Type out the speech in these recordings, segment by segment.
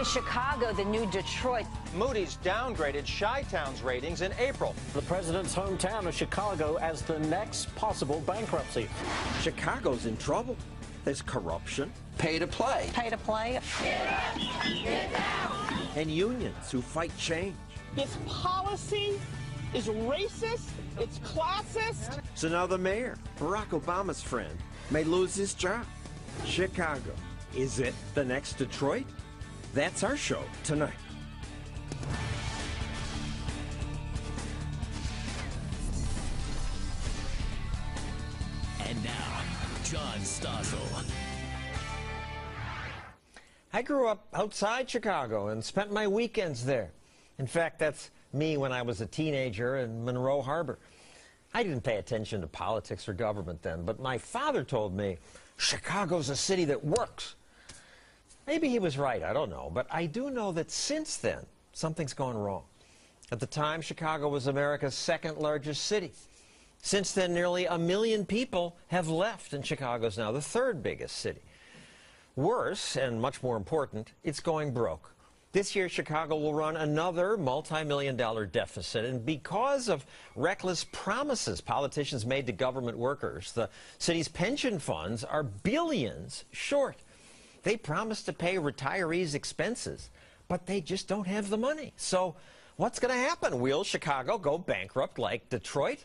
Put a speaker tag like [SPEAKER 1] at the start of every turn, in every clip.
[SPEAKER 1] Is Chicago the new Detroit?
[SPEAKER 2] Moody's downgraded Chi-Town's ratings in April.
[SPEAKER 3] The president's hometown of Chicago as the next possible bankruptcy.
[SPEAKER 4] Chicago's in trouble. There's corruption.
[SPEAKER 5] Pay to play.
[SPEAKER 1] Pay to play?
[SPEAKER 6] Get down!
[SPEAKER 4] And unions who fight change.
[SPEAKER 7] This policy is racist, it's classist.
[SPEAKER 4] So now the mayor, Barack Obama's friend, may lose his job. Chicago, is it the next Detroit? That's our show tonight.
[SPEAKER 8] And now, John Stossel.
[SPEAKER 9] I grew up outside Chicago and spent my weekends there. In fact, that's me when I was a teenager in Monroe Harbor. I didn't pay attention to politics or government then, but my father told me, Chicago's a city that works. Maybe he was right, I don't know, but I do know that since then, something's gone wrong. At the time, Chicago was America's second largest city. Since then, nearly 1 million people have left, and Chicago's now the third biggest city. Worse, and much more important, it's going broke. This year, Chicago will run another multi-million-dollar deficit, and because of reckless promises politicians made to government workers, the city's pension funds are billions short. They promised to pay retirees' expenses, but they just don't have the money. So what's going to happen? Will Chicago go bankrupt like Detroit?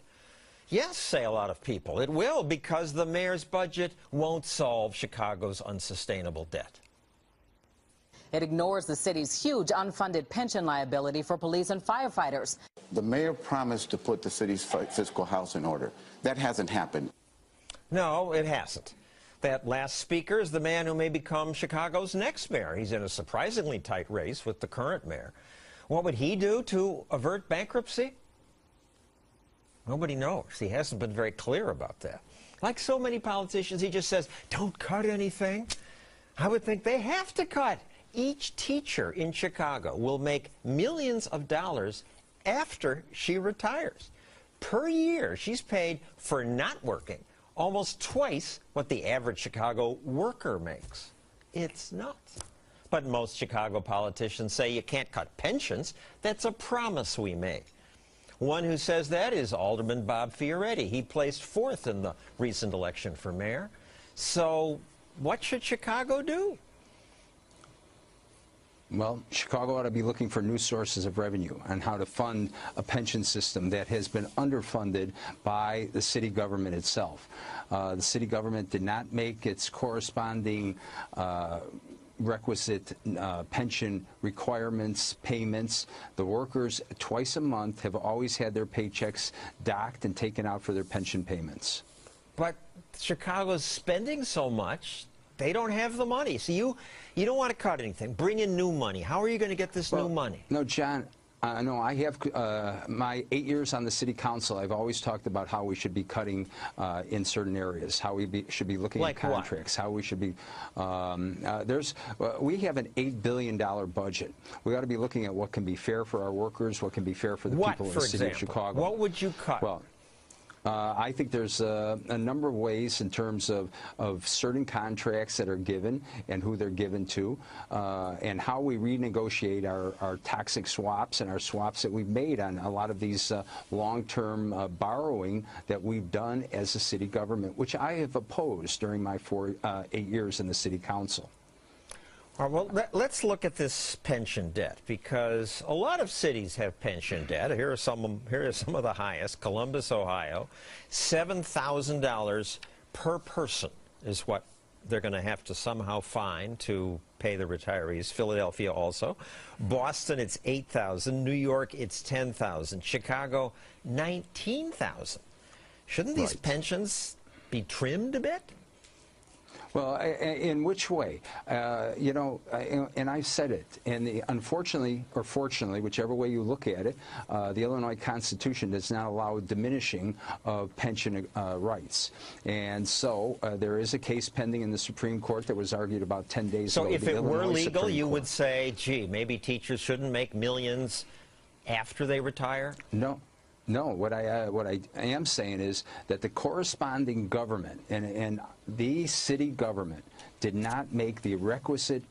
[SPEAKER 9] Yes, say a lot of people. It will, because the mayor's budget won't solve Chicago's unsustainable debt.
[SPEAKER 10] It ignores the city's huge unfunded pension liability for police and firefighters.
[SPEAKER 5] The mayor promised to put the city's fiscal house in order. That hasn't happened.
[SPEAKER 9] No, it hasn't. That last speaker is the man who may become Chicago's next mayor. He's in a surprisingly tight race with the current mayor. What would he do to avert bankruptcy? Nobody knows. He hasn't been very clear about that. Like so many politicians, he just says, don't cut anything. I would think they have to cut. Each teacher in Chicago will make millions of dollars after she retires. Per year, she's paid for not working almost twice what the average Chicago worker makes. It's nuts. But most Chicago politicians say you can't cut pensions. That's a promise we made. One who says that is Alderman Bob Fioretti. He placed fourth in the recent election for mayor. So what should Chicago do?
[SPEAKER 11] Well, Chicago ought to be looking for new sources of revenue on how to fund a pension system that has been underfunded by the city government itself. The city government did not make its corresponding requisite pension requirements, payments. The workers twice a month have always had their paychecks docked and taken out for their pension payments.
[SPEAKER 9] But Chicago's spending so much, they don't have the money. So you don't want to cut anything. Bring in new money. How are you going to get this new money?
[SPEAKER 11] No, John, no, I have my 8 years on the city council. I've always talked about how we should be cutting in certain areas, how we should be looking at contracts, how we should be. We have an $8 billion budget. We ought to be looking at what can be fair for our workers, what can be fair for the people in the city of Chicago.
[SPEAKER 9] What would you cut?
[SPEAKER 11] Well, I think there's a number of ways in terms of certain contracts that are given and who they're given to, and how we renegotiate our toxic swaps and our swaps that we've made on a lot of these long-term borrowing that we've done as a city government, which I have opposed during my 8 years in the city council.
[SPEAKER 9] All right, well, let's look at this pension debt, because a lot of cities have pension debt. Here are some of the highest. Columbus, Ohio, $7,000 per person is what they're going to have to somehow find to pay the retirees. Philadelphia also. Boston, it's $8,000. New York, it's $10,000. Chicago, $19,000. Shouldn't these pensions be trimmed a bit?
[SPEAKER 11] Well, in which way? You know, and I've said it, and unfortunately, or fortunately, whichever way you look at it, the Illinois Constitution does not allow diminishing of pension rights. And so there is a case pending in the Supreme Court that was argued about 10 days ago.
[SPEAKER 9] So if it were legal, you would say, gee, maybe teachers shouldn't make millions after they retire?
[SPEAKER 11] No. No, what I am saying is that the corresponding government and the city government did not make the requisite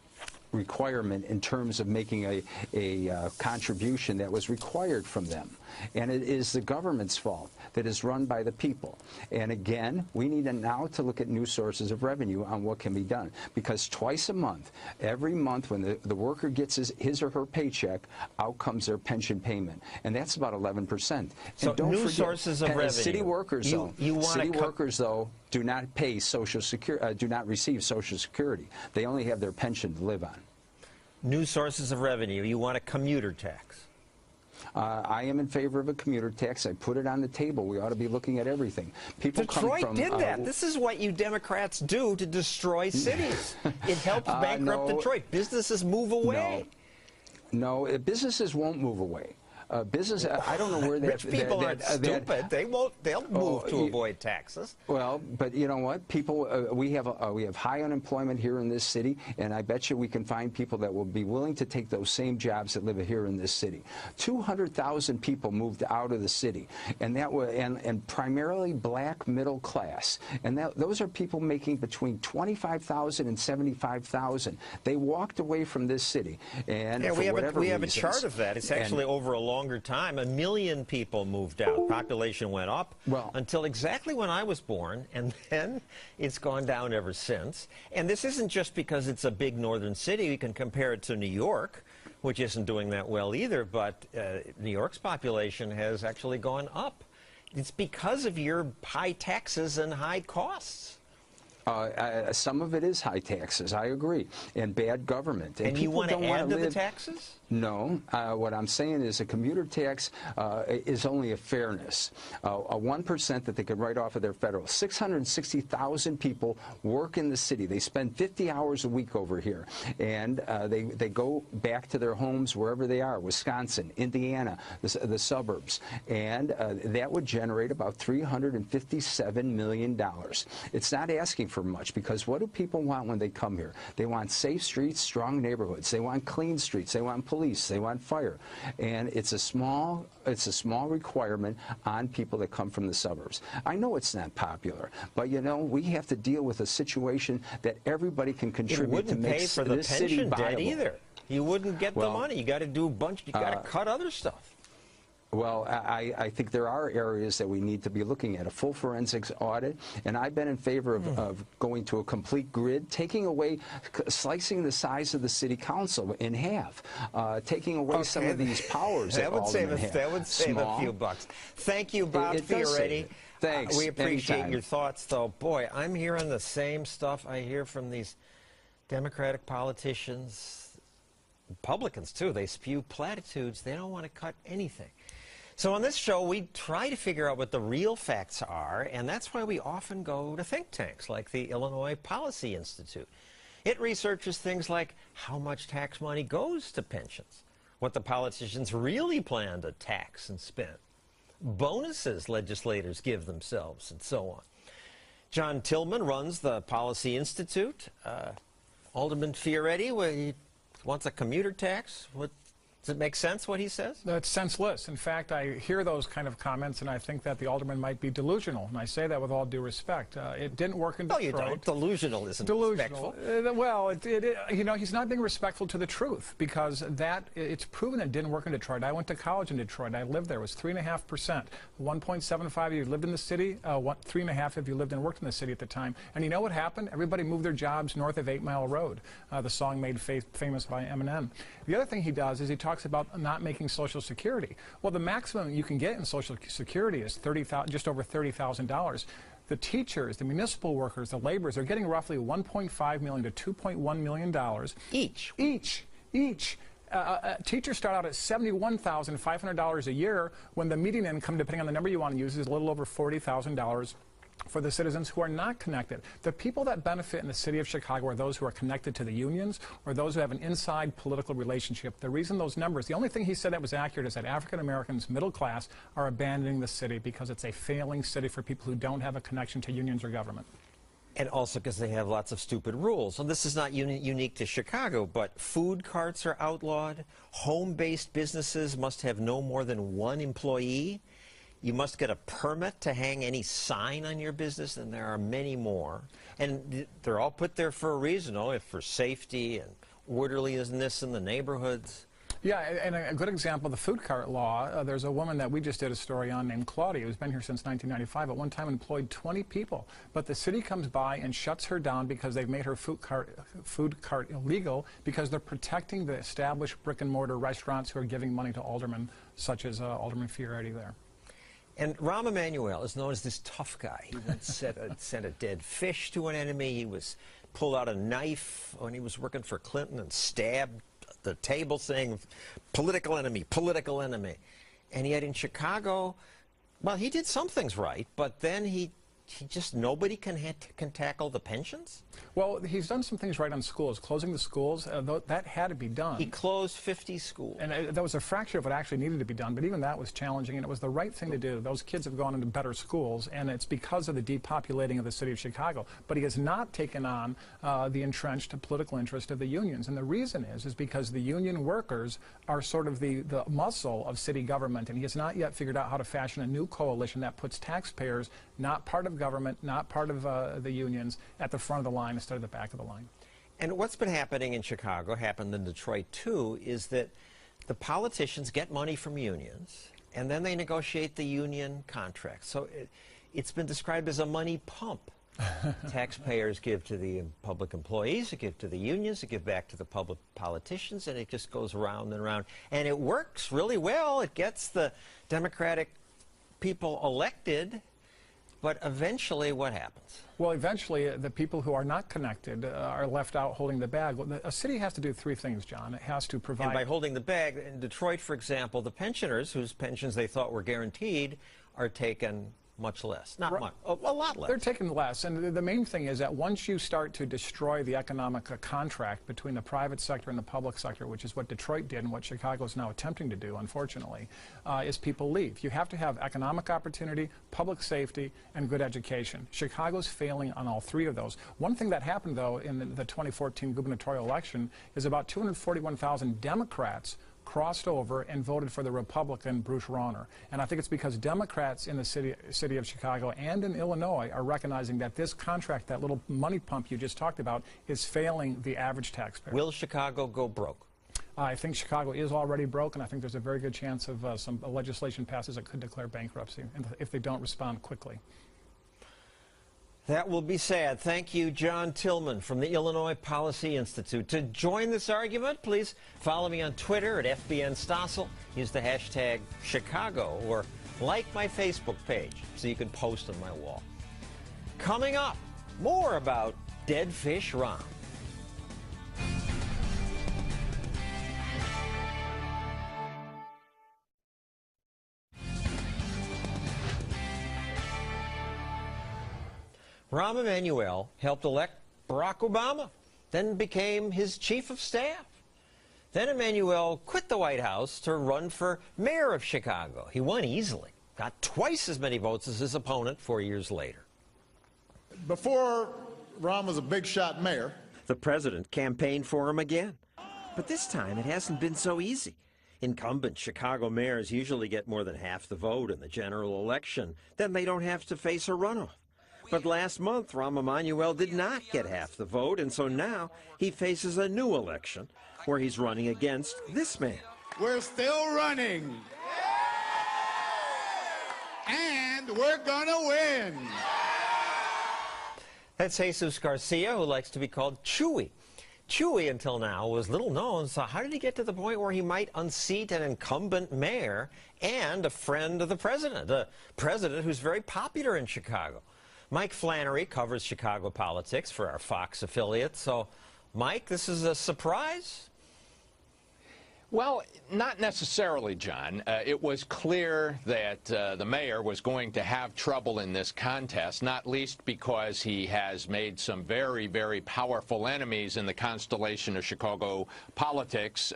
[SPEAKER 11] requirement in terms of making a contribution that was required from them. And it is the government's fault that is run by the people. And again, we need now to look at new sources of revenue on what can be done. Because twice a month, every month when the worker gets his or her paycheck, out comes their pension payment. And that's about 11%.
[SPEAKER 9] So
[SPEAKER 11] and don't
[SPEAKER 9] new
[SPEAKER 11] forget,
[SPEAKER 9] sources of revenue.
[SPEAKER 11] City workers, though, do not pay Social Security, do not receive Social Security. They only have their pension to live on.
[SPEAKER 9] New sources of revenue. You want a commuter tax.
[SPEAKER 11] I am in favor of a commuter tax. I put it on the table. We ought to be looking at everything.
[SPEAKER 9] Detroit did that. This is what you Democrats do to destroy cities. It helps bankrupt Detroit. Businesses move away.
[SPEAKER 11] No, businesses won't move away. Business, I don't know where that...
[SPEAKER 9] Rich people aren't stupid. They'll move to avoid taxes.
[SPEAKER 11] Well, but you know what? People, we have high unemployment here in this city, and I bet you we can find people that will be willing to take those same jobs that live here in this city. 200,000 people moved out of the city, and that was and primarily black middle class, and those are people making between $25,000 and $75,000. They walked away from this city, and
[SPEAKER 9] yeah, we have a
[SPEAKER 11] reasons,
[SPEAKER 9] chart of that. It's actually over a longer time. 1 million people moved out. Population went up until exactly when I was born, and then it's gone down ever since. And this isn't just because it's a big northern city. We can compare it to New York, which isn't doing that well either, but New York's population has actually gone up. It's because of your high taxes and high costs.
[SPEAKER 11] Some of it is high taxes, I agree, and bad government.
[SPEAKER 9] And you want to add to the taxes?
[SPEAKER 11] No. What I'm saying is a commuter tax is only a fairness. A 1% that they could write off of their federal. 660,000 people work in the city. They spend 50 hours a week over here, and they go back to their homes wherever they are, Wisconsin, Indiana, the suburbs, and that would generate about $357 million. It's not asking for much, because what do people want when they come here? They want safe streets, strong neighborhoods. They want clean streets. They want police. They want fire. And it's a small requirement on people that come from the suburbs. I know it's not popular, but you know, we have to deal with a situation that everybody can contribute to make this city viable. It wouldn't pay for the pension debt either.
[SPEAKER 9] You wouldn't get the money. You got to do a bunch. You got to cut other stuff.
[SPEAKER 11] Well, I think there are areas that we need to be looking at, a full forensics audit, and I've been in favor of going to a complete grid, taking away, slicing the size of the city council in half, taking away some of these powers that would save
[SPEAKER 9] a few bucks. Thank you, Bob Fioretti.
[SPEAKER 11] Thanks.
[SPEAKER 9] We appreciate
[SPEAKER 11] Anytime.
[SPEAKER 9] Your thoughts, though. Boy, I'm hearing the same stuff I hear from these Democratic politicians, Republicans, too. They spew platitudes. They don't want to cut anything. So on this show, we try to figure out what the real facts are, and that's why we often go to think tanks like the Illinois Policy Institute. It researches things like how much tax money goes to pensions, what the politicians really plan to tax and spend, bonuses legislators give themselves, and so on. John Tillman runs the Policy Institute. Alderman Fioretti, he wants a commuter tax. Does it make sense what he says?
[SPEAKER 12] That's senseless. In fact, I hear those kind of comments, and I think that the alderman might be delusional. And I say that with all due respect. It didn't work in Detroit.
[SPEAKER 9] No, you don't. Delusional isn't respectful.
[SPEAKER 12] Well, you know, he's not being respectful to the truth, because it's proven it didn't work in Detroit. I went to college in Detroit. I lived there. It was 3.5%. 1.75 if you lived in the city, 3.5 if you lived and worked in the city at the time. And you know what happened? Everybody moved their jobs north of 8 Mile Road, the song made famous by Eminem. The other thing he does is he talks about not making Social Security. Well, the maximum you can get in Social Security is just over $30,000. The teachers, the municipal workers, the laborers are getting roughly $1.5 million to $2.1 million each. Teachers start out at $71,500 a year, when the median income, depending on the number you want to use, is a little over $40,000 for the citizens who are not connected. The people that benefit in the city of Chicago are those who are connected to the unions, or those who have an inside political relationship. The reason those numbers, the only thing he said that was accurate is that African Americans, middle class, are abandoning the city because it's a failing city for people who don't have a connection to unions or government.
[SPEAKER 9] And also because they have lots of stupid rules. And this is not unique to Chicago, but food carts are outlawed. Home-based businesses must have no more than one employee. You must get a permit to hang any sign on your business, and there are many more. And they're all put there for a reason, for safety and orderliness in the neighborhoods.
[SPEAKER 12] Yeah, and a good example, the food cart law. There's a woman that we just did a story on named Claudia, who's been here since 1995. At one time employed 20 people. But the city comes by and shuts her down because they've made her food cart illegal because they're protecting the established brick-and-mortar restaurants who are giving money to aldermen, such as Alderman Fioretti there.
[SPEAKER 9] And Rahm Emanuel is known as this tough guy. He once sent a dead fish to an enemy. He pulled out a knife when he was working for Clinton and stabbed the table saying, political enemy, political enemy. And yet in Chicago, well, he did some things right, but then he just, nobody can tackle the pensions?
[SPEAKER 12] Well, he's done some things right on schools. Closing the schools, that had to be done.
[SPEAKER 9] He closed 50 schools.
[SPEAKER 12] And that was a fraction of what actually needed to be done, but even that was challenging, and it was the right thing to do. Those kids have gone into better schools, and it's because of the depopulating of the city of Chicago. But he has not taken on the entrenched political interest of the unions, and the reason is because the union workers are sort of the muscle of city government, and he has not yet figured out how to fashion a new coalition that puts taxpayers, not part of government, not part of the unions, at the front of the line instead of the back of the line.
[SPEAKER 9] And what's been happening in Chicago, happened in Detroit too, is that the politicians get money from unions and then they negotiate the union contracts. So it's been described as a money pump. Taxpayers give to the public employees, they give to the unions, they give back to the public politicians, and it just goes round and round. And it works really well. It gets the Democratic people elected. But eventually, what happens?
[SPEAKER 12] Well, eventually, the people who are not connected are left out holding the bag. Well, a city has to do three things, John. It has to provide...
[SPEAKER 9] And by holding the bag, in Detroit, for example, the pensioners, whose pensions they thought were guaranteed, are taken much less. Not much, a lot less.
[SPEAKER 12] They're taking less. And the main thing is that once you start to destroy the economic contract between the private sector and the public sector, which is what Detroit did and what Chicago is now attempting to do, unfortunately, is people leave. You have to have economic opportunity, public safety, and good education. Chicago's failing on all three of those. One thing that happened, though, in the 2014 gubernatorial election is about 241,000 Democrats crossed over and voted for the Republican Bruce Rauner. And I think it's because Democrats in the city of Chicago and in Illinois are recognizing that this contract, that little money pump you just talked about, is failing the average taxpayer.
[SPEAKER 9] Will Chicago go broke?
[SPEAKER 12] I think Chicago is already broke, and I think there's a very good chance of some legislation passes that could declare bankruptcy if they don't respond quickly.
[SPEAKER 9] That will be sad. Thank you, John Tillman from the Illinois Policy Institute. To join this argument, please follow me on Twitter at FBN Stossel. Use the hashtag Chicago or like my Facebook page so you can post on my wall. Coming up, more about Dead Fish Rahm. Rahm Emanuel helped elect Barack Obama, then became his chief of staff. Then Emanuel quit the White House to run for mayor of Chicago. He won easily, got twice as many votes as his opponent 4 years later.
[SPEAKER 13] Before Rahm was a big shot mayor,
[SPEAKER 4] the president campaigned for him again. But this time it hasn't been so easy. Incumbent Chicago mayors usually get more than half the vote in the general election. Then they don't have to face a runoff. But last month, Rahm Emanuel did not get half the vote, and so now he faces a new election where he's running against this man.
[SPEAKER 13] We're still running. And we're gonna win.
[SPEAKER 9] That's Jesus Garcia, who likes to be called Chewy. Chewy, until now, was little known, so how did he get to the point where he might unseat an incumbent mayor and a friend of the president, a president who's very popular in Chicago? Mike Flannery covers Chicago politics for our Fox affiliate. So, Mike, this is a surprise?
[SPEAKER 14] Well, not necessarily, John. It was clear that the mayor was going to have trouble in this contest, not least because he has made some very, very powerful enemies in the constellation of Chicago politics.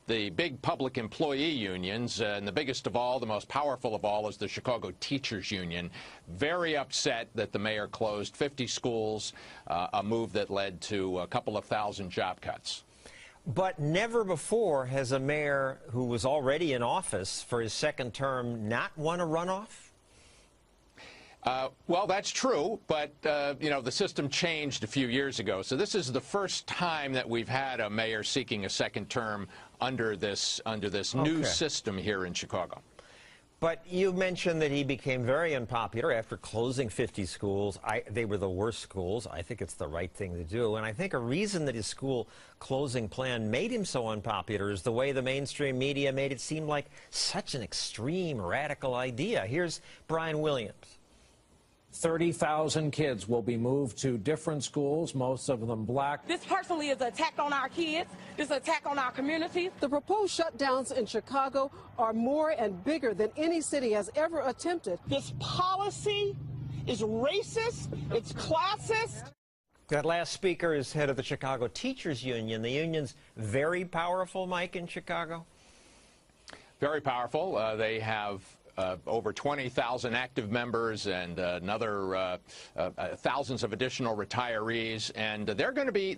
[SPEAKER 14] The big public employee unions, and the biggest of all, the most powerful of all, is the Chicago Teachers Union. Very upset that the mayor closed 50 schools, a move that led to a couple of thousand job cuts.
[SPEAKER 9] But never before has a mayor who was already in office for his second term not won a runoff?
[SPEAKER 14] Well, that's true, but, you know, the system changed a few years ago. So this is the first time that we've had a mayor seeking a second term under this new system here in Chicago.
[SPEAKER 9] But you mentioned that he became very unpopular after closing 50 schools. They were the worst schools. I think it's the right thing to do. And I think a reason that his school closing plan made him so unpopular is the way the mainstream media made it seem like such an extreme, radical idea. Here's Brian Williams.
[SPEAKER 3] 30,000 kids will be moved to different schools, most of them black.
[SPEAKER 7] This personally is an attack on our kids. This is an attack on our community.
[SPEAKER 15] The proposed shutdowns in Chicago are more and bigger than any city has ever attempted.
[SPEAKER 7] This policy is racist. It's classist.
[SPEAKER 9] That last speaker is head of the Chicago Teachers Union. The union's very powerful, Mike, in Chicago.
[SPEAKER 14] Very powerful. They have over 20,000 active members and another thousands of additional retirees. And they're going to be,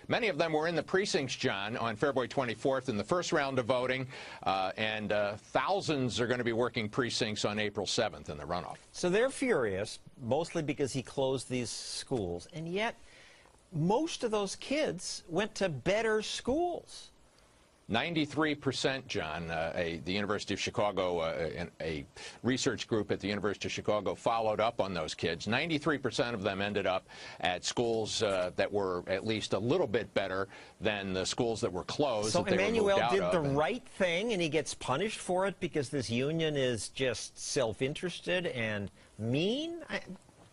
[SPEAKER 14] many of them were in the precincts, John, on February 24th in the first round of voting. And thousands are going to be working precincts on April 7th in the runoff. So
[SPEAKER 9] they're furious, mostly because he closed these schools. And yet, most of those kids went to better schools.
[SPEAKER 14] 93%, John. The University of Chicago, a research group at the University of Chicago followed up on those kids. 93% of them ended up at schools that were at least a little bit better than the schools that were closed.
[SPEAKER 9] So Emanuel did the right thing, and he gets punished for it because this union is just self-interested and mean?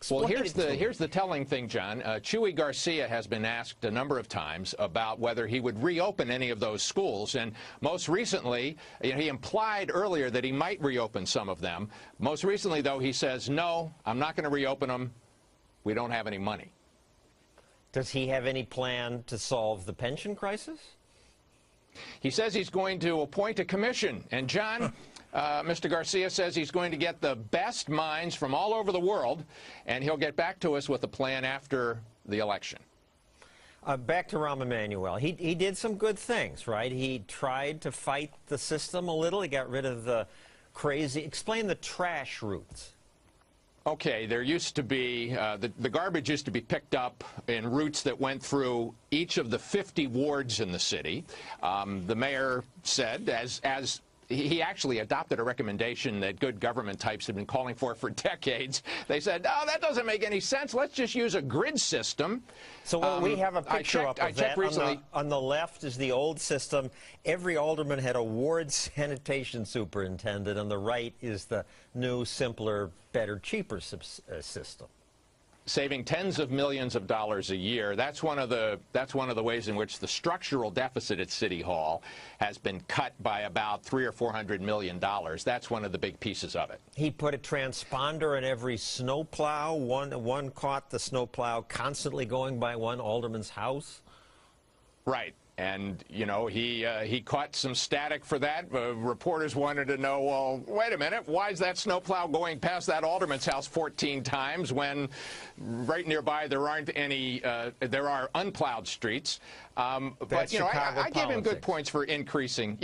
[SPEAKER 14] Well, here's the telling thing, John. Chuy Garcia has been asked a number of times about whether he would reopen any of those schools, and most recently, he implied earlier that he might reopen some of them. Most recently, though, he says, no, I'm not going to reopen them. We don't have any money.
[SPEAKER 9] Does he have any plan to solve the pension crisis?
[SPEAKER 14] He says he's going to appoint a commission, and John... Mr. Garcia says he's going to get the best minds from all over the world, and he'll get back to us with a plan after the election.
[SPEAKER 9] Back to Rahm Emanuel. He did some good things, right? He tried to fight the system a little. He got rid of the crazy... Explain the trash routes.
[SPEAKER 14] Okay, there used to be, the garbage used to be picked up in routes that went through each of the 50 wards in the city. The mayor said, as he actually adopted a recommendation that good government types have been calling for decades. They said, oh, that doesn't make any sense. Let's just use a grid system.
[SPEAKER 9] So we have a picture up of that.
[SPEAKER 14] Recently.
[SPEAKER 9] On the left is the old system. Every alderman had a ward sanitation superintendent. On the right is the new, simpler, better, cheaper system.
[SPEAKER 14] Saving tens of millions of dollars a year. That's one of the ways in which the structural deficit at City Hall has been cut by about $300 or $400 million. That's one of the big pieces of it.
[SPEAKER 9] He put a transponder in every snowplow. One caught the snowplow constantly going by one alderman's house.
[SPEAKER 14] Right. And, you know, he caught some static for that. Reporters wanted to know, well, wait a minute, why is that snowplow going past that alderman's house 14 times when right nearby there aren't any, there are unplowed streets? But, you know, I give him good points for increasing,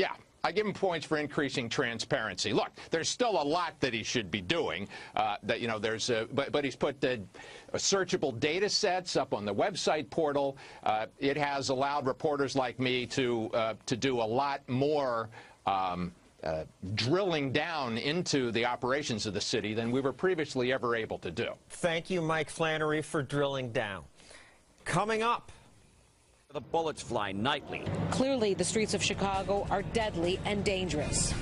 [SPEAKER 14] I give him points for increasing transparency. Look, there's still a lot that he should be doing. That you know, there's but he's put searchable data sets up on the website portal. It has allowed reporters like me to do a lot more drilling down into the operations of the city than we were previously ever able to do.
[SPEAKER 9] Thank you, Mike Flannery, for drilling down. Coming up.
[SPEAKER 16] The bullets fly nightly.
[SPEAKER 17] Clearly, the streets of Chicago are deadly and dangerous.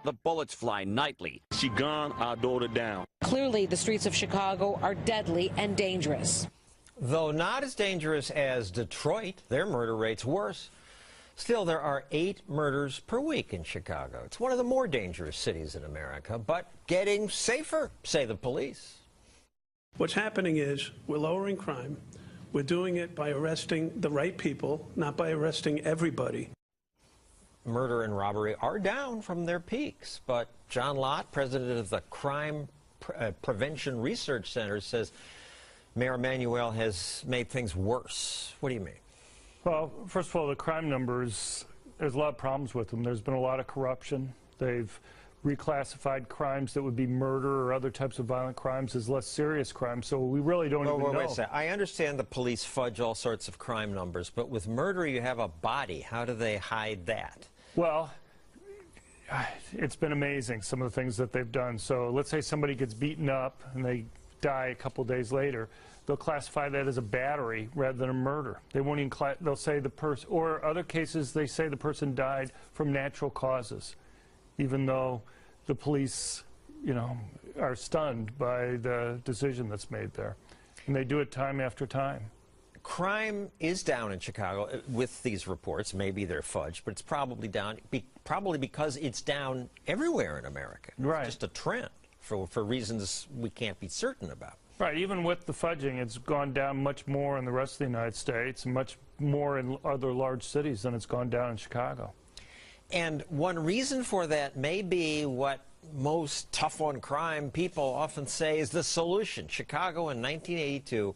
[SPEAKER 16] The bullets fly nightly.
[SPEAKER 18] She gunned our daughter down.
[SPEAKER 17] Clearly, the streets of Chicago are deadly and dangerous.
[SPEAKER 9] Though not as dangerous as Detroit, their murder rate's worse. Still, there are 8 murders per week in Chicago. It's one of the more dangerous cities in America, but getting safer, say the police.
[SPEAKER 19] What's happening is we're lowering crime. We're doing it by arresting the right people, not by arresting everybody.
[SPEAKER 9] Murder and robbery are down from their peaks, but John Lott, president of the Crime Prevention Research Center, says Mayor Emanuel has made things worse. What do you mean?
[SPEAKER 20] Well, first of all, the crime numbers, there's a lot of problems with them. There's been a lot of corruption. They've reclassified crimes that would be murder or other types of violent crimes as less serious crimes, so we really don't even know.
[SPEAKER 4] Wait a second. I understand the police fudge all sorts of crime numbers, but with murder you have a body. How do they hide that?
[SPEAKER 20] Well, it's been amazing, some of the things that they've done. So let's say somebody gets beaten up and they die a couple days later. They'll classify that as a battery rather than a murder. They won't even they'll say the person, or other cases they say the person died from natural causes, even though the police, you know, are stunned by the decision that's made there. And they do it time after time.
[SPEAKER 4] Crime is down in Chicago with these reports. Maybe they're fudged, but it's probably down, probably because it's down everywhere in America.
[SPEAKER 20] Right.
[SPEAKER 4] It's just a trend for reasons we can't be certain about.
[SPEAKER 20] Right. Even with the fudging, it's gone down much more in the rest of the United States and much more in other large cities than it's gone down in Chicago.
[SPEAKER 4] And one reason for that may be what most tough on crime people often say is the solution. Chicago in 1982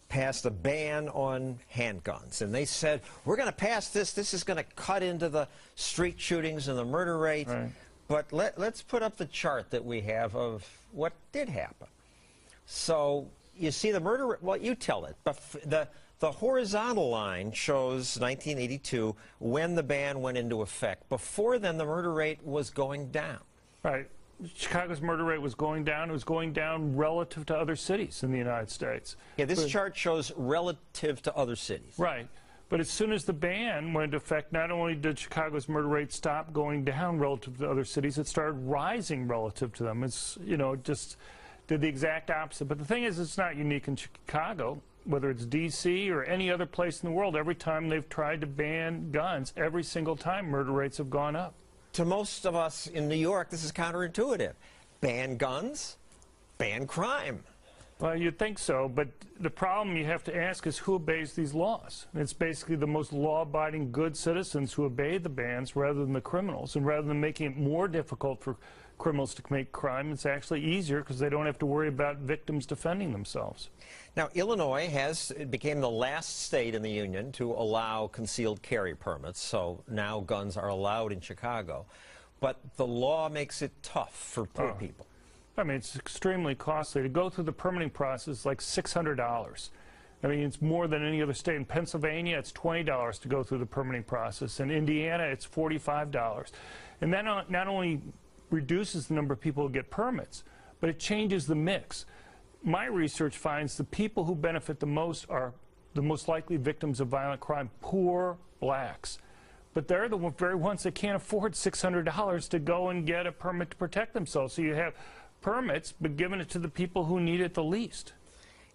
[SPEAKER 4] passed a ban on handguns, and they said, we're going to pass this. This is going to cut into the street shootings and the murder rate. Right. But let's put up the chart that we have of what did happen. So you see the murder, well, you tell it, but the horizontal line shows 1982 when the ban went into effect. Before then, the murder rate was going down.
[SPEAKER 20] Right. Chicago's murder rate was going down. It was going down relative to other cities in the United States.
[SPEAKER 4] Yeah, this chart shows relative to other cities.
[SPEAKER 20] Right. But as soon as the ban went into effect, not only did Chicago's murder rate stop going down relative to other cities, it started rising relative to them. It's, you know, just did the exact opposite. But the thing is, it's not unique in Chicago. Whether it's D.C. or any other place in the world, every time they've tried to ban guns, every single time murder rates have gone up.
[SPEAKER 4] To most of us in New York, this is counterintuitive. Ban guns, ban crime.
[SPEAKER 20] Well, you'd think so, but the problem you have to ask is who obeys these laws. It's basically the most law-abiding good citizens who obey the bans rather than the criminals. And rather than making it more difficult for criminals to commit crime, it's actually easier because they don't have to worry about victims defending themselves.
[SPEAKER 4] Now, Illinois became the last state in the Union to allow concealed carry permits, so now guns are allowed in Chicago. But the law makes it tough for poor people.
[SPEAKER 20] I mean, it's extremely costly. To go through the permitting process, like $600. I mean, it's more than any other state. In Pennsylvania, it's $20 to go through the permitting process. In Indiana, it's $45. And that not only reduces the number of people who get permits, but it changes the mix. My research finds the people who benefit the most are the most likely victims of violent crime, poor blacks. But they're the very ones that can't afford $600 to go and get a permit to protect themselves. So you have permits, but giving it to the people who need it the least.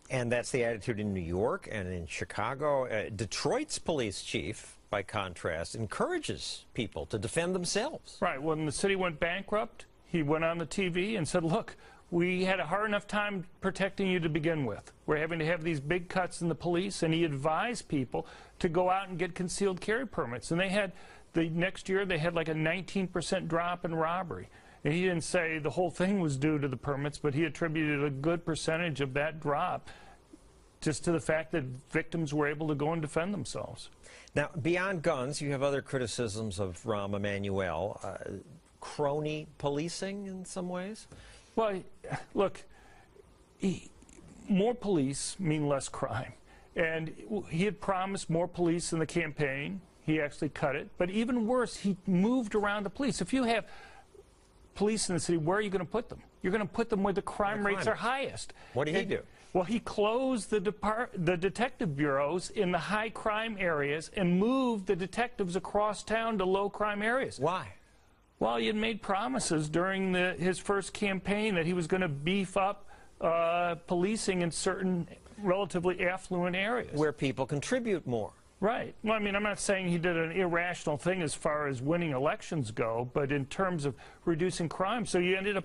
[SPEAKER 4] And that's the attitude in New York and in Chicago. Detroit's police chief, by contrast, encourages people to defend themselves.
[SPEAKER 20] Right. When the city went bankrupt, he went on the TV and said, look, we had a hard enough time protecting you to begin with. We're having to have these big cuts in the police, and he advised people to go out and get concealed carry permits. And they had, the next year, they had like a 19% drop in robbery. And he didn't say the whole thing was due to the permits, but he attributed a good percentage of that drop just to the fact that victims were able to go and defend themselves.
[SPEAKER 4] Now, beyond guns, you have other criticisms of Rahm Emanuel. Crony policing in some ways?
[SPEAKER 20] Well, look, more police mean less crime. And he had promised more police in the campaign. He actually cut it. But even worse, he moved around the police. If you have police in the city, where are you going to put them? You're going to put them where the crime rates are highest.
[SPEAKER 4] What did he do?
[SPEAKER 20] Well, he closed the detective bureaus in the high crime areas and moved the detectives across town to low crime areas.
[SPEAKER 4] Why?
[SPEAKER 20] Well, he had made promises during his first campaign that he was going to beef up policing in certain relatively affluent areas.
[SPEAKER 4] Where people contribute more.
[SPEAKER 20] Right. Well, I mean, I'm not saying he did an irrational thing as far as winning elections go, but in terms of reducing crime. So you ended up,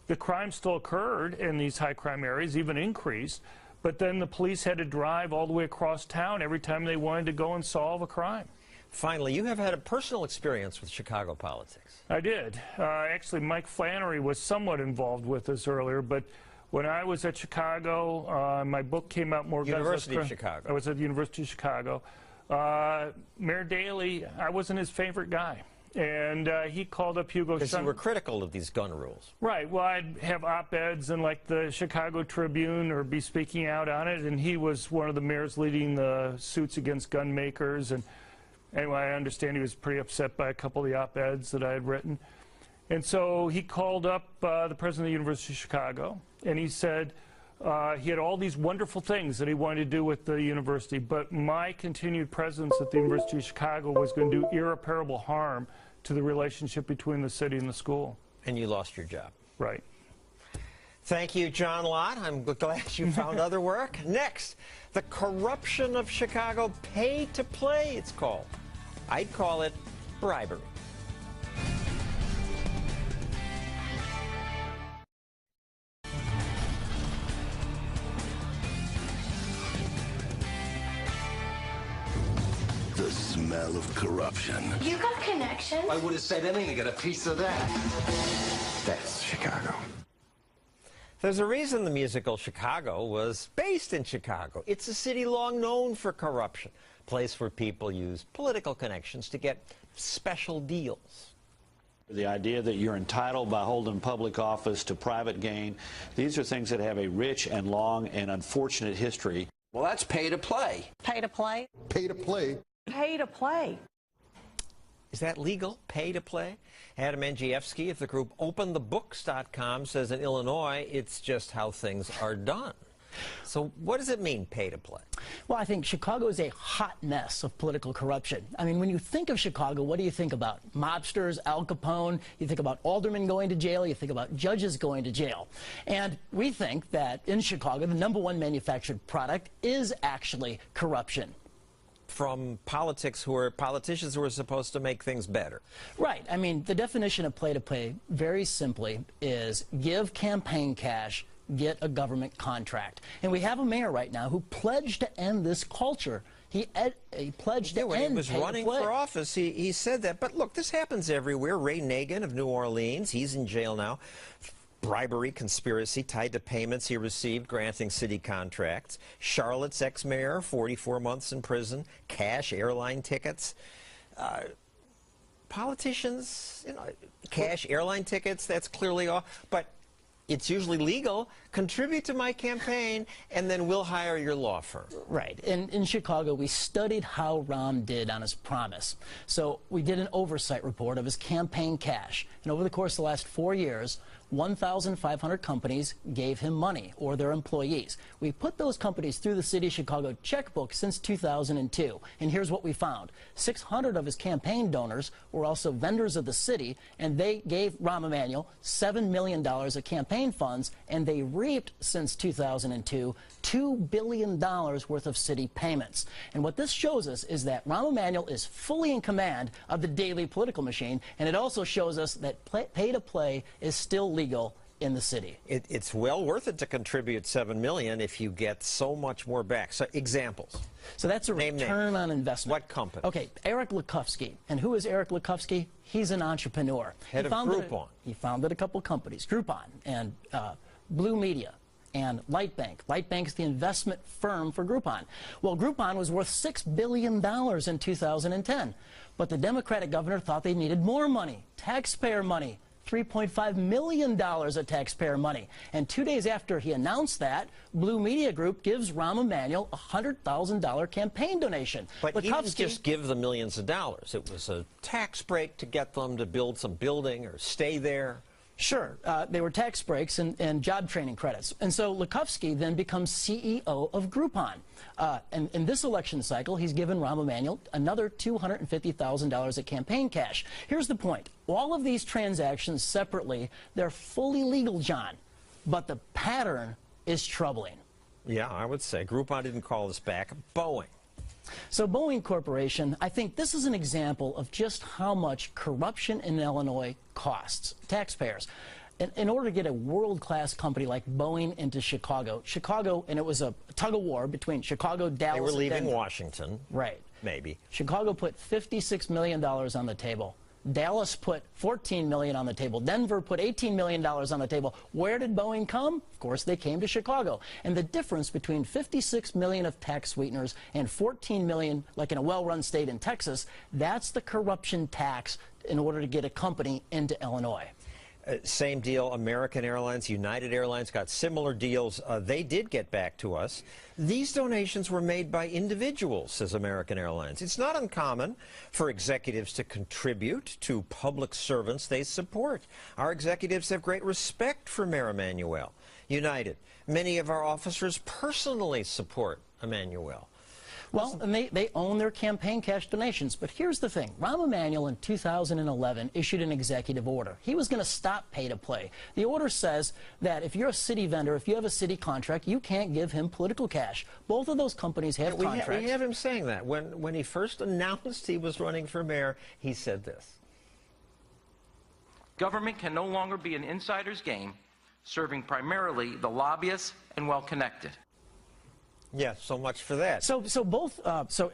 [SPEAKER 20] the crime still occurred in these high crime areas, even increased, but then the police had to drive all the way across town every time they wanted to go and solve a crime.
[SPEAKER 4] Finally, you have had a personal experience with Chicago politics.
[SPEAKER 20] I did. Actually, Mike Flannery was somewhat involved with this earlier, but when I was at Chicago, my book came out, More Guns,
[SPEAKER 4] University of Chicago.
[SPEAKER 20] I was at the University of Chicago. Mayor Daley, I wasn't his favorite guy. And he called up Hugo.
[SPEAKER 9] Because you were critical of these gun rules.
[SPEAKER 20] Right. Well, I'd have op-eds in like the Chicago Tribune or be speaking out on it, and he was one of the mayors leading the suits against gun makers. And anyway, I understand he was pretty upset by a couple of the op-eds that I had written. And so he called up the president of the University of Chicago, and he said he had all these wonderful things that he wanted to do with the university, but my continued presence at the University of Chicago was going to do irreparable harm to the relationship between the city and the school.
[SPEAKER 9] And you lost your job.
[SPEAKER 20] Right.
[SPEAKER 9] Thank you, John Lott. I'm glad you found other work. Next, the corruption of Chicago, pay to play, it's called. I'd call it bribery.
[SPEAKER 6] The smell of corruption.
[SPEAKER 21] You got connections?
[SPEAKER 2] I would have said anything to get a piece of that.
[SPEAKER 6] That's Chicago.
[SPEAKER 9] There's a reason the musical Chicago was based in Chicago. It's a city long known for corruption, a place where people use political connections to get special deals.
[SPEAKER 22] The idea that you're entitled by holding public office to private gain, these are things that have a rich and long and unfortunate history.
[SPEAKER 2] Well, that's pay to play.
[SPEAKER 17] Pay to play?
[SPEAKER 5] Pay to play.
[SPEAKER 7] Pay to play.
[SPEAKER 9] Is that legal, pay to play? Adam Andrzejewski of the group OpenTheBooks.com says in Illinois, it's just how things are done. So what does it mean, pay to play?
[SPEAKER 23] Well, I think Chicago is a hot mess of political corruption. I mean, when you think of Chicago, what do you think about? Mobsters, Al Capone, you think about aldermen going to jail, you think about judges going to jail. And we think that in Chicago, the #1 manufactured product is actually corruption.
[SPEAKER 9] From politicians who are supposed to make things better.
[SPEAKER 23] Right. I mean, the definition of play to play, very simply, is give campaign cash, get a government contract. And we have a mayor right now who pledged to end this culture. He pledged to end
[SPEAKER 9] when he was running
[SPEAKER 23] play.
[SPEAKER 9] for office, he said that. But look, this happens everywhere. Ray Nagin of New Orleans, he's in jail now. Bribery conspiracy tied to payments he received granting city contracts. Charlotte's ex-mayor, 44 months in prison. Cash airline tickets. Politicians, you know, cash airline tickets, that's clearly off. But it's usually legal. Contribute to my campaign, and then we'll hire your law firm.
[SPEAKER 23] Right. In Chicago, we studied how Rahm did on his promise. So we did an oversight report of his campaign cash. And over the course of the last 4 years, 1,500 companies gave him money, or their employees. We put those companies through the city of Chicago checkbook since 2002. And here's what we found. 600 of his campaign donors were also vendors of the city, and they gave Rahm Emanuel $7 million of campaign funds, and they reaped since 2002 $2 billion worth of city payments. And what this shows us is that Rahm Emanuel is fully in command of the daily political machine, and it also shows us that pay to play is still legal in the city.
[SPEAKER 9] It's well worth it to contribute $7 million if you get so much more back. So examples.
[SPEAKER 23] So that's a return on investment.
[SPEAKER 9] What company?
[SPEAKER 23] Okay, Eric Lukowski. And who is Eric Lukowski? He's an entrepreneur.
[SPEAKER 9] Head of Groupon.
[SPEAKER 23] He founded a couple companies, Groupon and Blue Media and Lightbank. Lightbank is the investment firm for Groupon. Well, Groupon was worth $6 billion in 2010. But the Democratic governor thought they needed more money, taxpayer money. $3.5 million of taxpayer money. And 2 days after he announced that, Blue Media Group gives Rahm Emanuel a $100,000 campaign donation.
[SPEAKER 9] But he didn't just give the millions of dollars. It was a tax break to get them to build some building or stay there.
[SPEAKER 23] Sure. They were tax breaks and job training credits. And so Lukowski then becomes CEO of Groupon. And in this election cycle, he's given Rahm Emanuel another $250,000 of campaign cash. Here's the point. All of these transactions separately, they're fully legal, John. But the pattern is troubling.
[SPEAKER 9] Yeah, I would say. Groupon didn't call us back. Boeing.
[SPEAKER 23] So Boeing Corporation, I think this is an example of just how much corruption in Illinois costs taxpayers. In order to get a world-class company like Boeing into Chicago, and it was a tug-of-war between Chicago, Dallas,
[SPEAKER 9] they were leaving
[SPEAKER 23] and Denver.
[SPEAKER 9] Washington.
[SPEAKER 23] Right.
[SPEAKER 9] Maybe.
[SPEAKER 23] Chicago put $56 million on the table. Dallas put $14 million on the table. Denver put $18 million on the table. Where did Boeing come? Of course, they came to Chicago. And the difference between $56 million of tax sweeteners and $14 million, like in a well-run state in Texas, that's the corruption tax in order to get a company into Illinois.
[SPEAKER 4] Same deal. American Airlines, United Airlines got similar deals. They did get back to us. These donations were made by individuals, says American Airlines. It's not uncommon for executives to contribute to public servants they support. Our executives have great respect for Mayor Emanuel. United, many of our officers personally support Emanuel.
[SPEAKER 23] Well, and they own their campaign cash donations. But here's the thing. Rahm Emanuel in 2011 issued an executive order. He was going to stop pay-to-play. The order says that if you're a city vendor, if you have a city contract, you can't give him political cash. Both of those companies have contracts.
[SPEAKER 4] We have him saying that. When he first announced he was running for mayor, he said this.
[SPEAKER 1] Government can no longer be an insider's game, serving primarily the lobbyists and well-connected.
[SPEAKER 4] Yeah, so much for that.
[SPEAKER 23] So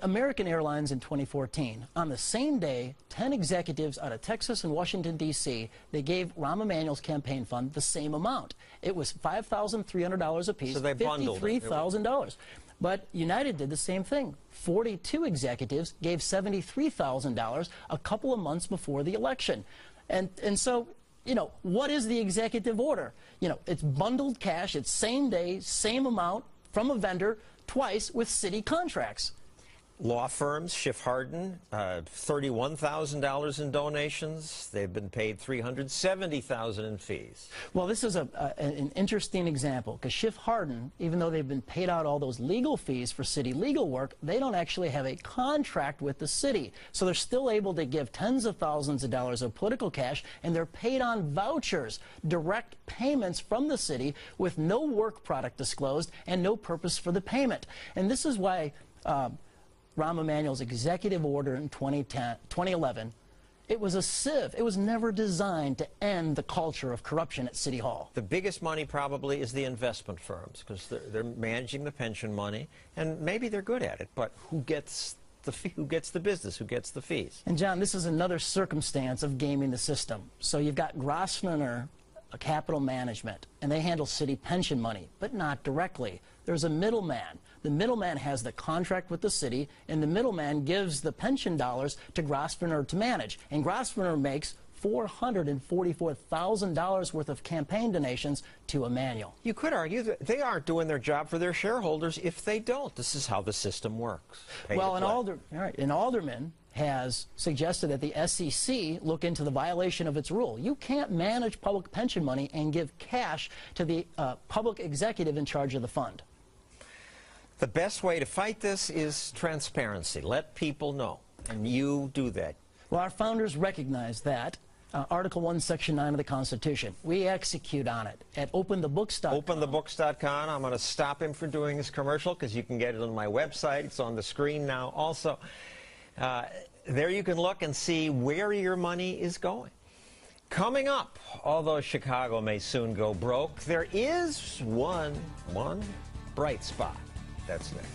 [SPEAKER 23] American Airlines in 2014, on the same day, 10 executives out of Texas and Washington, D.C., they gave Rahm Emanuel's campaign fund the same amount. It was $5,300 apiece,
[SPEAKER 4] so they bundled
[SPEAKER 23] $53,000. But United did the same thing. 42 executives gave $73,000 a couple of months before the election. And so, you know, what is the executive order? You know, it's bundled cash, it's same day, same amount, from a vendor twice with city contracts.
[SPEAKER 4] Law firms, Schiff Hardin, $31,000 in donations. They've been paid $370,000 in fees.
[SPEAKER 23] Well, this is an interesting example, because Schiff Hardin, even though they've been paid out all those legal fees for city legal work, they don't actually have a contract with the city. So they're still able to give tens of thousands of dollars of political cash, and they're paid on vouchers, direct payments from the city with no work product disclosed and no purpose for the payment. And this is why Rahm Emanuel's executive order in 2011, it was a sieve. It was never designed to end the culture of corruption at City Hall.
[SPEAKER 4] The biggest money probably is the investment firms, because they're managing the pension money, and maybe they're good at it, but who gets the business, who gets the fees?
[SPEAKER 23] And John, this is another circumstance of gaming the system. So you've got Grosvenor Capital Management, and they handle city pension money, but not directly. There's a middleman. The middleman has the contract with the city, and the middleman gives the pension dollars to Grosvenor to manage. And Grosvenor makes $444,000 worth of campaign donations to Emanuel.
[SPEAKER 4] You could argue that they aren't doing their job for their shareholders if they don't. This is how the system works.
[SPEAKER 23] Well, and Alderman has suggested that the SEC look into the violation of its rule. You can't manage public pension money and give cash to the public executive in charge of the fund.
[SPEAKER 4] The best way to fight this is transparency. Let people know, and you do that.
[SPEAKER 23] Well, our founders recognize that. Article 1, Section 9 of the Constitution. We execute on it at openthebooks.com.
[SPEAKER 4] Openthebooks.com. I'm going to stop him from doing his commercial because you can get it on my website. It's on the screen now also. There you can look and see where your money is going. Coming up, although Chicago may soon go broke, there is one bright spot. That's next.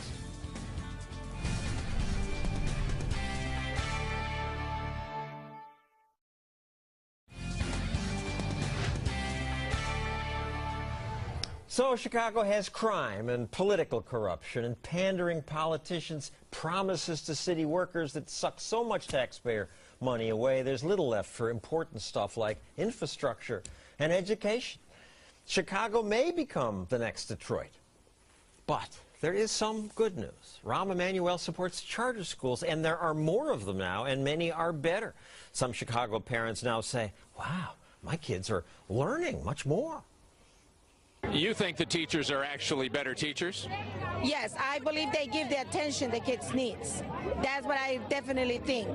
[SPEAKER 4] So Chicago has crime and political corruption and pandering politicians' promises to city workers that suck so much taxpayer money away, there's little left for important stuff like infrastructure and education. Chicago may become the next Detroit. But there is some good news. Rahm Emanuel supports charter schools, and there are more of them now, and many are better. Some Chicago parents now say, wow, my kids are learning much more.
[SPEAKER 14] You think the teachers are actually better teachers?
[SPEAKER 7] Yes, I believe they give the attention the kids need. That's what I definitely think.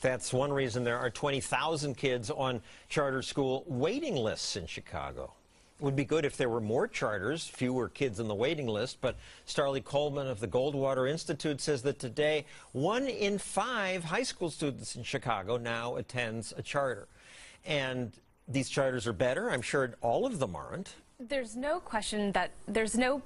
[SPEAKER 4] That's one reason there are 20,000 kids on charter school waiting lists in Chicago. It would be good if there were more charters, fewer kids on the waiting list, but Starley Coleman of the Goldwater Institute says that today 1 in 5 high school students in Chicago now attends a charter. And these charters are better. I'm sure all of them aren't.
[SPEAKER 8] There's no question that there's no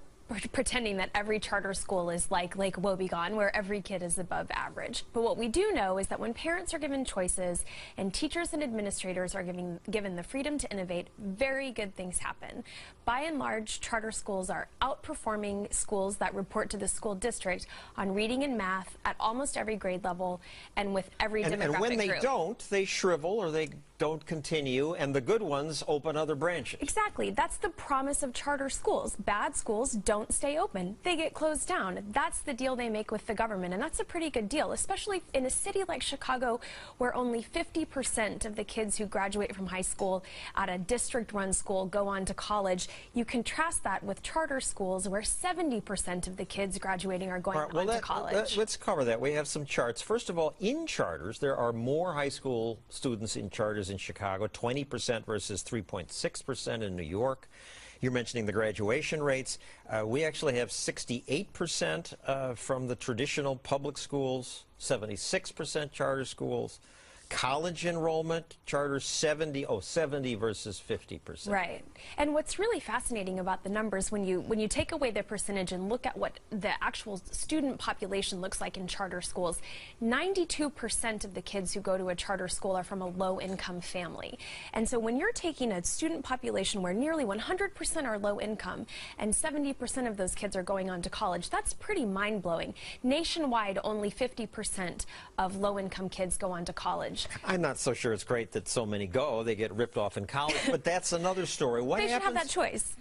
[SPEAKER 8] pretending that every charter school is like Lake Wobegon, where every kid is above average. But what we do know is that when parents are given choices and teachers and administrators are given the freedom to innovate, very good things happen. By and large, charter schools are outperforming schools that report to the school district on reading and math at almost every grade level and with every demographic
[SPEAKER 4] And when they
[SPEAKER 8] group.
[SPEAKER 4] don't, they shrivel or they don't continue, and the good ones open other branches.
[SPEAKER 8] Exactly. That's the promise of charter schools. Bad schools don't stay open. They get closed down. That's the deal they make with the government, and that's a pretty good deal, especially in a city like Chicago where only 50% of the kids who graduate from high school at a district-run school go on to college. You contrast that with charter schools where 70% of the kids graduating are going on to college.
[SPEAKER 4] Let's cover that. We have some charts. First of all, in charters, there are more high school students in charters in Chicago, 20% versus 3.6% in New York. You're mentioning the graduation rates. We actually have 68% from the traditional public schools, 76% charter schools. College enrollment, charter 70 versus 50%.
[SPEAKER 8] Right. And what's really fascinating about the numbers, when you take away the percentage and look at what the actual student population looks like in charter schools, 92% of the kids who go to a charter school are from a low-income family. And so when you're taking a student population where nearly 100% are low income and 70% of those kids are going on to college, that's pretty mind-blowing. Nationwide, only 50% of low-income kids go on to college.
[SPEAKER 4] I'm not so sure it's great that so many go. They get ripped off in college, but that's another story.
[SPEAKER 8] They should have that choice.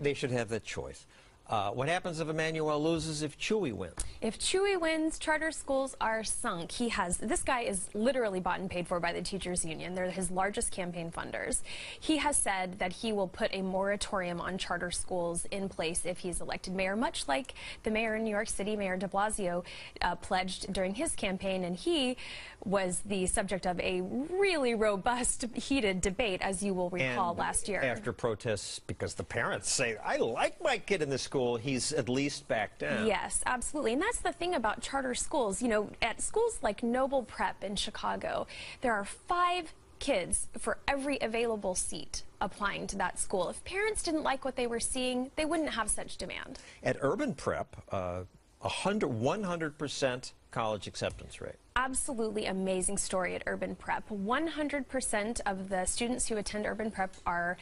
[SPEAKER 4] They should have that choice. What happens if Emmanuel loses if Chewy wins?
[SPEAKER 8] If Chewy wins, charter schools are sunk. This guy is literally bought and paid for by the teachers union. They're his largest campaign funders. He has said that he will put a moratorium on charter schools in place if he's elected mayor, much like the mayor in New York City, Mayor de Blasio, pledged during his campaign, and he was the subject of a really robust, heated debate, as you will recall, last year.
[SPEAKER 4] After protests, because the parents say, I like my kid in this school, he's at least backed down.
[SPEAKER 8] Yes, absolutely. And that's the thing about charter schools. You know, at schools like Noble Prep in Chicago, there are 5 kids for every available seat applying to that school. If parents didn't like what they were seeing, they wouldn't have such demand.
[SPEAKER 4] At Urban Prep, 100% college acceptance rate.
[SPEAKER 8] Absolutely amazing story at Urban Prep. 100% of the students who attend Urban Prep are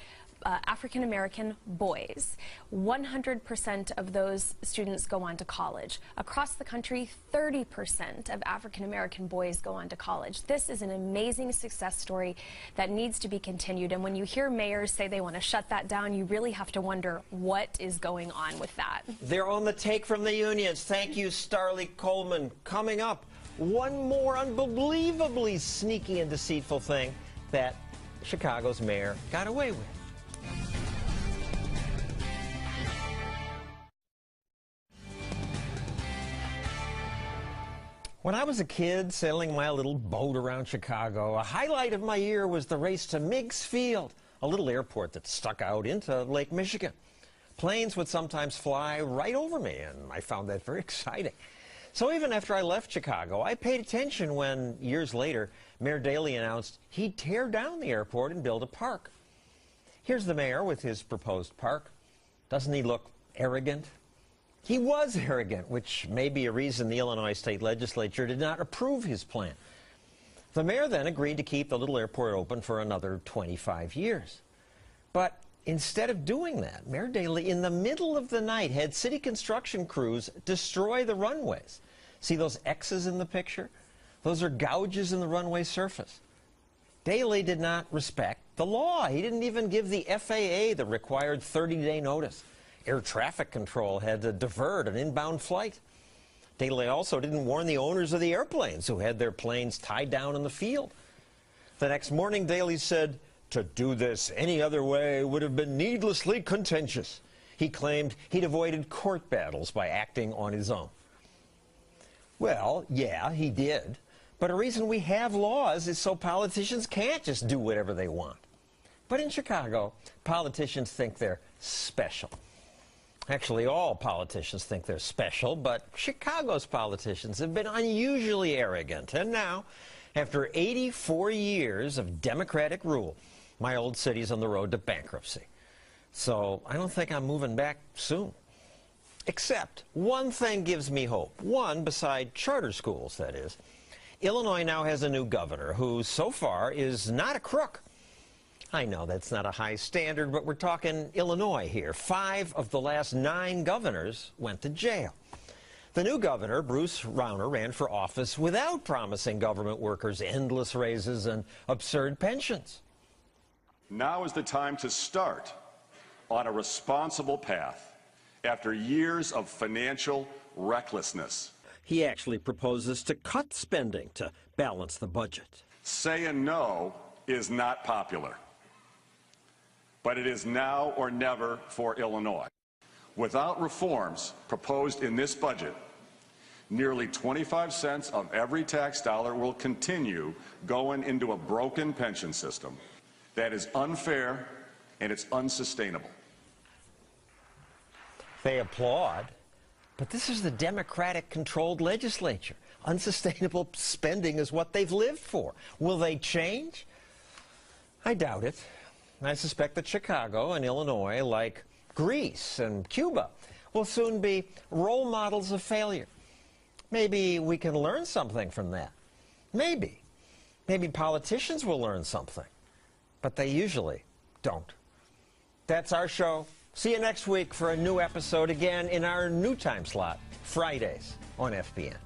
[SPEAKER 8] African-American boys. 100% of those students go on to college. Across the country, 30% of African-American boys go on to college. This is an amazing success story that needs to be continued. And when you hear mayors say they want to shut that down, you really have to wonder what is going on with that.
[SPEAKER 4] They're on the take from the unions. Thank you, Starlee Coleman. Coming up, one more unbelievably sneaky and deceitful thing that Chicago's mayor got away with. When I was a kid sailing my little boat around Chicago, a highlight of my year was the race to Meigs Field, a little airport that stuck out into Lake Michigan. Planes would sometimes fly right over me, and I found that very exciting. So even after I left Chicago, I paid attention when, years later, Mayor Daley announced he'd tear down the airport and build a park. Here's the mayor with his proposed park. Doesn't he look arrogant? He was arrogant, which may be a reason the Illinois State Legislature did not approve his plan. The mayor then agreed to keep the little airport open for another 25 years. But instead of doing that, Mayor Daley, in the middle of the night, had city construction crews destroy the runways. See those X's in the picture? Those are gouges in the runway surface. Daley did not respect the law. He didn't even give the FAA the required 30-day notice. Air traffic control had to divert an inbound flight. Daley also didn't warn the owners of the airplanes who had their planes tied down in the field. The next morning, Daley said, to do this any other way would have been needlessly contentious. He claimed he'd avoided court battles by acting on his own. Well, yeah, he did. But a reason we have laws is so politicians can't just do whatever they want. But in Chicago, politicians think they're special. Actually, all politicians think they're special, but Chicago's politicians have been unusually arrogant. And now, after 84 years of Democratic rule, my old city's on the road to bankruptcy. So I don't think I'm moving back soon.
[SPEAKER 9] Except one thing gives me hope. One, beside charter schools, that is. Illinois now has a new governor who, so far, is not a crook. I know that's not a high standard, but we're talking Illinois here. 5 of the last 9 governors went to jail. The new governor, Bruce Rauner, ran for office without promising government workers endless raises and absurd pensions.
[SPEAKER 10] Now is the time to start on a responsible path after years of financial recklessness.
[SPEAKER 4] He actually proposes to cut spending to balance the budget.
[SPEAKER 10] Saying no is not popular, but it is now or never for Illinois. Without reforms proposed in this budget, nearly 25 cents of every tax dollar will continue going into a broken pension system that is unfair and it's unsustainable.
[SPEAKER 9] They applaud, but this is the Democratic-controlled legislature. Unsustainable spending is what they've lived for. Will they change? I doubt it. I suspect that Chicago and Illinois, like Greece and Cuba, will soon be role models of failure. Maybe we can learn something from that. Maybe. Maybe politicians will learn something. But they usually don't. That's our show. See you next week for a new episode again in our new time slot, Fridays on FBN.